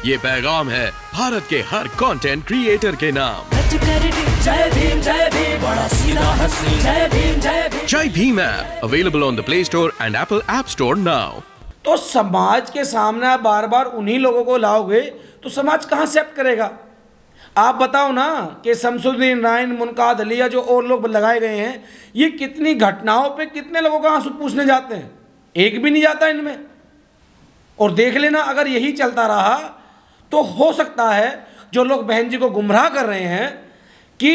ये पैगाम है भारत के हर कंटेंट क्रिएटर के नाम। जय भीम बड़ा सीधा हंसी, जय भीम। जय Bhim app available on the play store and Apple app store now. तो समाज के सामने आप बार बार उन्हीं लोगों को लाओगे तो समाज कहाँ एक्सेप्ट करेगा? आप बताओ ना कि शमसुद्दीन रायन, मुनकाद अली या जो और लोग लगाए गए हैं, ये कितनी घटनाओं पे कितने लोगों का आंसू पूछने जाते हैं? एक भी नहीं जाता इनमें। और देख लेना, अगर यही चलता रहा तो हो सकता है जो लोग बहन जी को गुमराह कर रहे हैं कि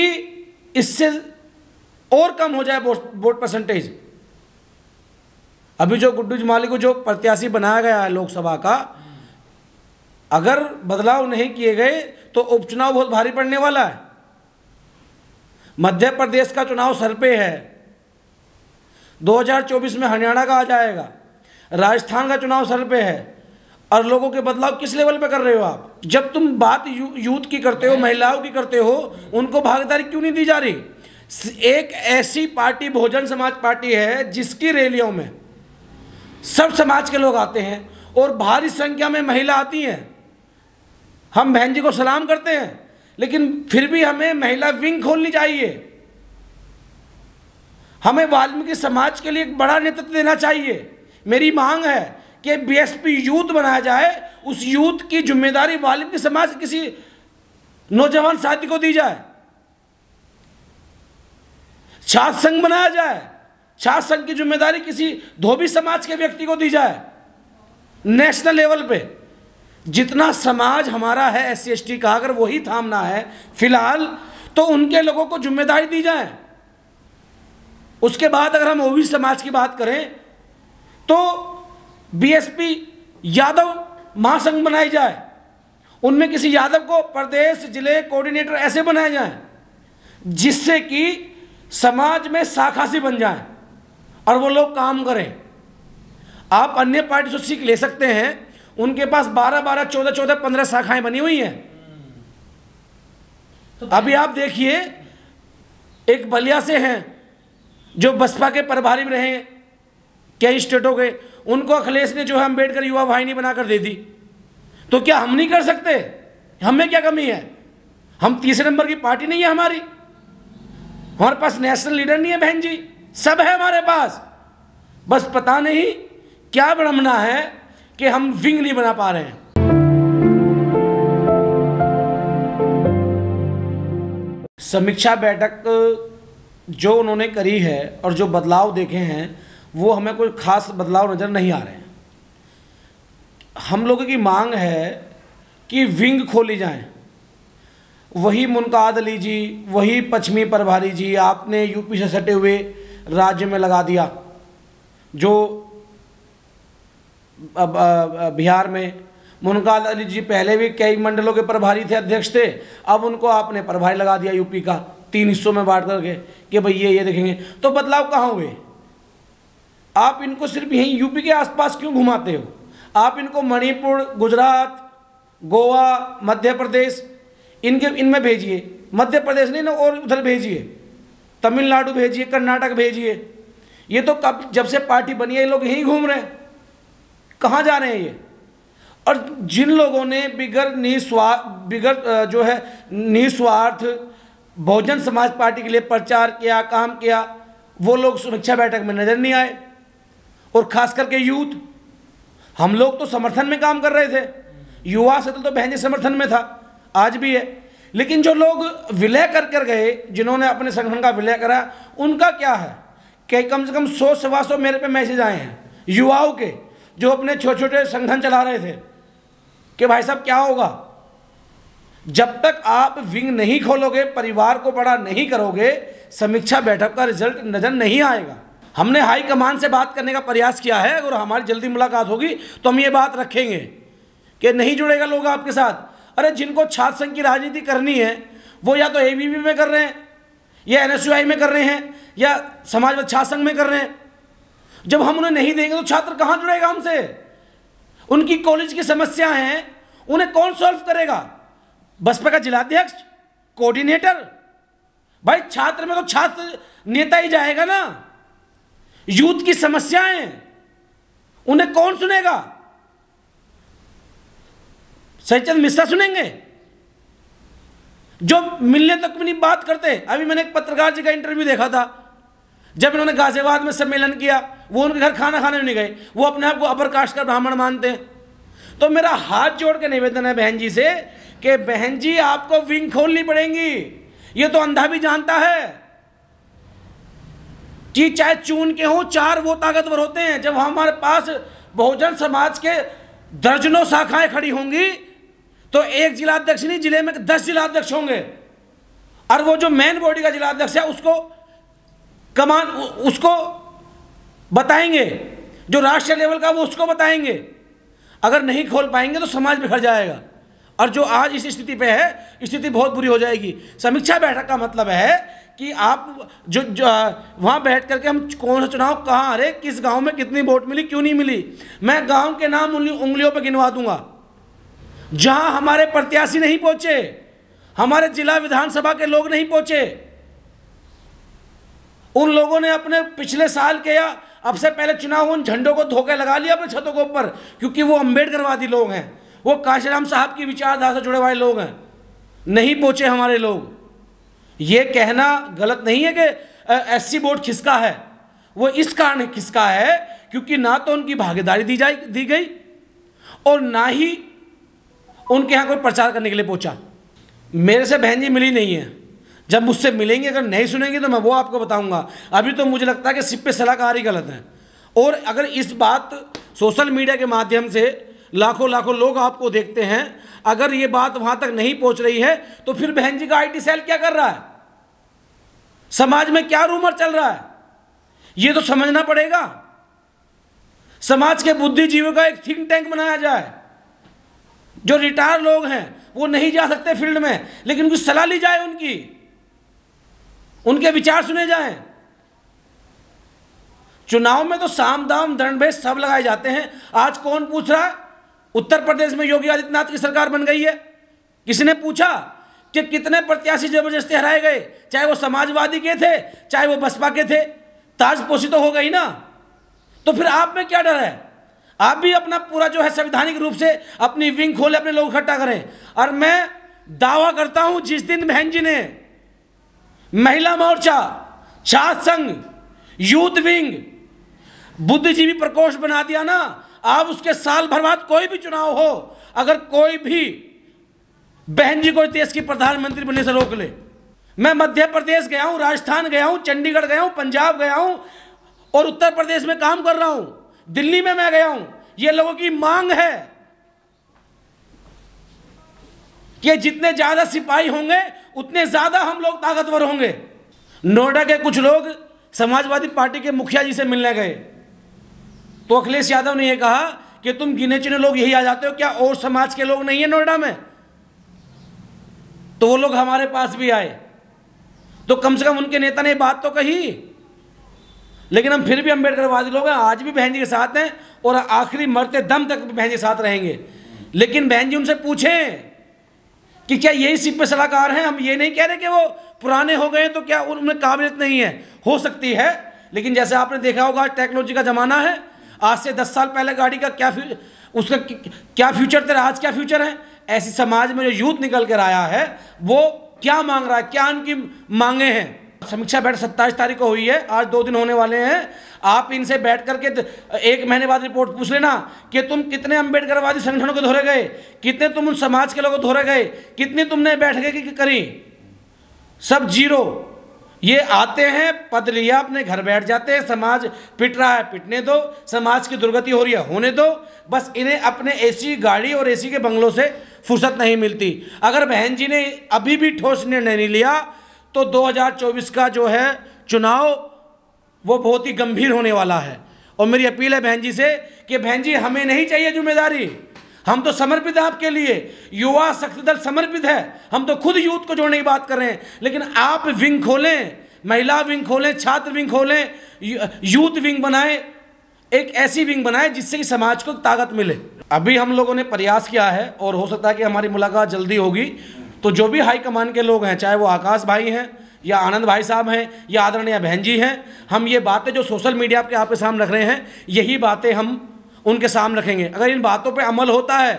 इससे और कम हो जाए वोट परसेंटेज। अभी जो गुड्डू जमाली को जो प्रत्याशी बनाया गया है लोकसभा का, अगर बदलाव नहीं किए गए तो उपचुनाव बहुत भारी पड़ने वाला है। मध्य प्रदेश का चुनाव सर पे है, 2024 में हरियाणा का आ जाएगा, राजस्थान का चुनाव सर पे है, और लोगों के बदलाव किस लेवल पे कर रहे हो आप? जब तुम बात यूथ की करते हो, महिलाओं की करते हो, उनको भागीदारी क्यों नहीं दी जा रही? एक ऐसी पार्टी बहुजन समाज पार्टी है जिसकी रैलियों में सब समाज के लोग आते हैं और भारी संख्या में महिला आती हैं। हम बहन जी को सलाम करते हैं, लेकिन फिर भी हमें महिला विंग खोलनी चाहिए। हमें वाल्मीकि समाज के लिए एक बड़ा नेतृत्व देना चाहिए। मेरी मांग है कि बीएसपी यूथ बनाया जाए, उस यूथ की जिम्मेदारी वाल्मीकि समाज किसी नौजवान साथी को दी जाए। छात्र संघ बनाया जाए, छात्र संघ की जिम्मेदारी किसी धोबी समाज के व्यक्ति को दी जाए। नेशनल लेवल पे जितना समाज हमारा है SC ST का, अगर वही थामना है फिलहाल, तो उनके लोगों को जिम्मेदारी दी जाए। उसके बाद अगर हम OBC समाज की बात करें तो BSP यादव महासंघ बनाई जाए, उनमें किसी यादव को प्रदेश जिले कोऑर्डिनेटर ऐसे बनाए जाएं जिससे कि समाज में शाखा सी बन जाए और वो लोग काम करें। आप अन्य पार्टी से सीख ले सकते हैं, उनके पास 12-12, 14-14, 15 शाखाएं बनी हुई हैं। अभी आप देखिए, एक बलिया से हैं जो बसपा के प्रभारी रहे कई स्टेटों के, उनको अखिलेश ने जो है अम्बेडकर युवा वाहिनी बनाकर दे दी। तो क्या हम नहीं कर सकते? हमें क्या कमी है? हम तीसरे नंबर की पार्टी नहीं है हमारी? हमारे पास नेशनल लीडर नहीं है बहन जी? सब है हमारे पास, बस पता नहीं क्या विडंबना है कि हम विंग नहीं बना पा रहे हैं। समीक्षा बैठक जो उन्होंने करी है और जो बदलाव देखे हैं, वो हमें कोई खास बदलाव नज़र नहीं आ रहे हैं। हम लोगों की मांग है कि विंग खोली जाए। वही मुनकाद अली जी, वही पश्चिमी प्रभारी जी आपने यूपी से सटे हुए राज्य में लगा दिया। जो बिहार में मुनकाद अली जी पहले भी कई मंडलों के प्रभारी थे, अध्यक्ष थे, अब उनको आपने प्रभारी लगा दिया यूपी का, 3 हिस्सों में बांट करके कि भाई ये देखेंगे। तो बदलाव कहाँ हुए? आप इनको सिर्फ यहीं यूपी के आसपास क्यों घुमाते हो? आप इनको मणिपुर, गुजरात, गोवा, मध्य प्रदेश इनमें भेजिए। मध्य प्रदेश नहीं ना, और उधर भेजिए, तमिलनाडु भेजिए, कर्नाटक भेजिए। ये तो कब जब से पार्टी बनी है ये लोग यहीं घूम रहे हैं। कहाँ जा रहे हैं ये? और जिन लोगों ने निस्वार्थ बहुजन समाज पार्टी के लिए प्रचार किया, काम किया, वो लोग समीक्षा बैठक में नजर नहीं आए। और खास करके यूथ, हम लोग तो समर्थन में काम कर रहे थे, युवा सेतु तो बहन जी समर्थन में था, आज भी है। लेकिन जो लोग विलय कर गए, जिन्होंने अपने संगठन का विलय करा, उनका क्या है कि कम से कम 100-125 मेरे पे मैसेज आए हैं युवाओं के, जो अपने छोटे छोटे संगठन चला रहे थे, कि भाई साहब क्या होगा? जब तक आप विंग नहीं खोलोगे, परिवार को बड़ा नहीं करोगे, समीक्षा बैठक का रिजल्ट नजर नहीं आएगा। हमने हाईकमान से बात करने का प्रयास किया है, अगर हमारी जल्दी मुलाकात होगी तो हम ये बात रखेंगे कि नहीं जुड़ेगा लोग आपके साथ। अरे जिनको छात्र संघ की राजनीति करनी है, वो या तो ABP में कर रहे हैं, या NSUI में कर रहे हैं, या समाजवादी छात्र संघ में कर रहे हैं। जब हम उन्हें नहीं देंगे तो छात्र कहाँ जुड़ेगा हमसे? उनकी कॉलेज की समस्याएं हैं, उन्हें कौन सॉल्व करेगा? बसपा का जिलाध्यक्ष, कोऑर्डिनेटर? भाई छात्र में तो छात्र नेता ही जाएगा ना। यूथ की समस्याएं, उन्हें कौन सुनेगा? सचचंद मिश्रा सुनेंगे जो मिलने तक भी नहीं बात करते। अभी मैंने एक पत्रकार जी का इंटरव्यू देखा था, जब इन्होंने गाजियाबाद में सम्मेलन किया, वो उनके घर खाना खाने नहीं गए, वो अपने आप को अपर कास्ट का ब्राह्मण मानते हैं। तो मेरा हाथ जोड़ के निवेदन है बहन जी से कि बहन जी आपको विंग खोलनी पड़ेगी। ये तो अंधा भी जानता है कि चाहे चून के हो चार वो ताकतवर होते हैं। जब हमारे पास बहुजन समाज के दर्जनों शाखाएं खड़ी होंगी तो एक जिलाध्यक्ष नहीं, जिले में 10 जिलाध्यक्ष होंगे, और वो जो मेन बॉडी का जिलाध्यक्ष है उसको कमान उसको बताएंगे, जो राष्ट्रीय लेवल का वो उसको बताएंगे। अगर नहीं खोल पाएंगे तो समाज बिखर जाएगा, और जो आज इस स्थिति पे है स्थिति बहुत बुरी हो जाएगी। समीक्षा बैठक का मतलब है कि आप जो वहाँ बैठ करके हम कौन सा चुनाव कहाँ हारे, किस गांव में कितनी वोट मिली, क्यों नहीं मिली, मैं गांव के नाम उंगलियों पर गिनवा दूंगा। जहां हमारे प्रत्याशी नहीं पहुंचे, हमारे जिला विधानसभा के लोग नहीं पहुंचे, उन लोगों ने अपने पिछले साल के या अब से पहले चुनाव उन झंडों को धोखे लगा लिया अपने छतों के ऊपर, क्योंकि वो अम्बेडकरवादी लोग हैं, वो काशीराम साहब की विचारधारा से जुड़े हुए लोग हैं। नहीं पहुंचे हमारे लोग। ये कहना गलत नहीं है कि एससी वोट खिसका है, वो इस कारण खिसका है क्योंकि ना तो उनकी भागीदारी दी गई और ना ही उनके यहाँ कोई प्रचार करने के लिए पहुंचा। मेरे से बहन जी मिली नहीं है, जब मुझसे मिलेंगे अगर नहीं सुनेंगे तो मैं वो आपको बताऊंगा। अभी तो मुझे लगता है कि सिर्फ पे सलाहकार ही गलत है। और अगर इस बात सोशल मीडिया के माध्यम से लाखों लोग आपको देखते हैं, अगर ये बात वहां तक नहीं पहुंच रही है तो फिर बहन जी का आईटी सेल क्या कर रहा है, समाज में क्या रूमर चल रहा है, ये तो समझना पड़ेगा। समाज के बुद्धिजीवियों का एक थिंक टैंक बनाया जाए। जो रिटायर लोग हैं वो नहीं जा सकते फील्ड में, लेकिन उनकी सलाह ली जाए, उनके विचार सुने जाएं। चुनाव में तो साम दाम दंड भेद सब लगाए जाते हैं। आज कौन पूछ रहा है? उत्तर प्रदेश में योगी आदित्यनाथ की सरकार बन गई है, किसी ने पूछा कि कितने प्रत्याशी जबरदस्ती हराए गए, चाहे वो समाजवादी के थे चाहे वो बसपा के थे, ताजपोशी तो हो गई ना। तो फिर आप में क्या डर है? आप भी अपना पूरा जो है संवैधानिक रूप से अपनी विंग खोले, अपने लोग इकट्ठा करें। और मैं दावा करता हूं जिस दिन बहन जी ने महिला मोर्चा, छात्र संघ, यूथ विंग, बुद्धिजीवी प्रकोष्ठ बना दिया ना, आप उसके साल भर बाद कोई भी चुनाव हो, अगर कोई भी बहन जी को देश की प्रधानमंत्री बनने से रोक ले। मैं मध्य प्रदेश गया हूं, राजस्थान गया हूं, चंडीगढ़ गया हूं, पंजाब गया हूं और उत्तर प्रदेश में काम कर रहा हूं, दिल्ली में मैं गया हूं। ये लोगों की मांग है कि जितने ज्यादा सिपाही होंगे उतने ज्यादा हम लोग ताकतवर होंगे। नोएडा के कुछ लोग समाजवादी पार्टी के मुखिया जी से मिलने गए तो अखिलेश यादव ने यह कहा कि तुम गिने चुने लोग यही आ जाते हो, क्या और समाज के लोग नहीं है नोएडा में? तो वो लोग हमारे पास भी आए, तो कम से कम उनके नेता ने बात तो कही। लेकिन हम फिर भी अम्बेडकरवादी लोग हैं, आज भी बहन जी के साथ हैं और आखिरी मरते दम तक बहन जी के साथ रहेंगे। लेकिन बहन जी उनसे पूछें कि क्या यही सिर्फ पे सलाहकार हैं? हम ये नहीं कह रहे कि वो पुराने हो गए तो क्या उनमें काबिलियत नहीं है, हो सकती है, लेकिन जैसे आपने देखा होगा टेक्नोलॉजी का ज़माना है। आज से 10 साल पहले गाड़ी का उसका क्या फ्यूचर था, आज क्या फ्यूचर है। ऐसी समाज में जो यूथ निकल कर आया है वो क्या मांग रहा है, क्या उनकी मांगे हैं। समीक्षा बैठक 27 तारीख को हुई है, आज 2 दिन होने वाले हैं। आप इनसे बैठ करके 1 महीने बाद रिपोर्ट पूछ लेना कि तुम कितने अम्बेडकरवादी संगठनों को धोरे गए, कितने तुम उन समाज के लोगों को धोरे गए, कितनी तुमने बैठकें करी। सब जीरो। ये आते हैं, पद लिया, अपने घर बैठ जाते हैं। समाज पिट रहा है, पिटने दो। समाज की दुर्गति हो रही है, होने दो। बस इन्हें अपने एसी गाड़ी और एसी के बंगलों से फुर्सत नहीं मिलती। अगर बहन जी ने अभी भी ठोस निर्णय नहीं लिया तो 2024 का जो है चुनाव वो बहुत ही गंभीर होने वाला है। और मेरी अपील है बहन जी से कि बहन जी हमें नहीं चाहिए जिम्मेदारी, हम तो समर्पित हैं आपके लिए। युवा शक्ति दल समर्पित है, हम तो खुद यूथ को जोड़ने की बात कर रहे हैं। लेकिन आप विंग खोलें, महिला विंग खोलें, छात्र विंग खोलें, यूथ विंग बनाएं, एक ऐसी विंग बनाएं जिससे कि समाज को ताकत मिले। अभी हम लोगों ने प्रयास किया है और हो सकता है कि हमारी मुलाकात जल्दी होगी। तो जो भी हाईकमान के लोग हैं, चाहे वो आकाश भाई हैं या आनंद भाई साहब हैं या आदरणीय बहन जी हैं, हम ये बातें जो सोशल मीडिया के आपके सामने रख रहे हैं, यही बातें हम उनके सामने रखेंगे। अगर इन बातों पे अमल होता है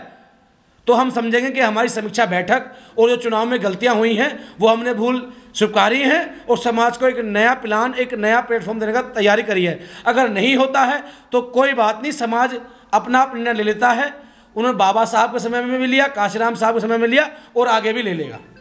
तो हम समझेंगे कि हमारी समीक्षा बैठक और जो चुनाव में गलतियां हुई हैं वो हमने भूल स्वीकारी हैं और समाज को एक नया प्लान, एक नया प्लेटफॉर्म देने का तैयारी करी है। अगर नहीं होता है तो कोई बात नहीं, समाज अपना निर्णय ले लेता है। उन्होंने बाबा साहब के समय में भी लिया, काशीराम साहब के समय में लिया और आगे भी ले लेगा।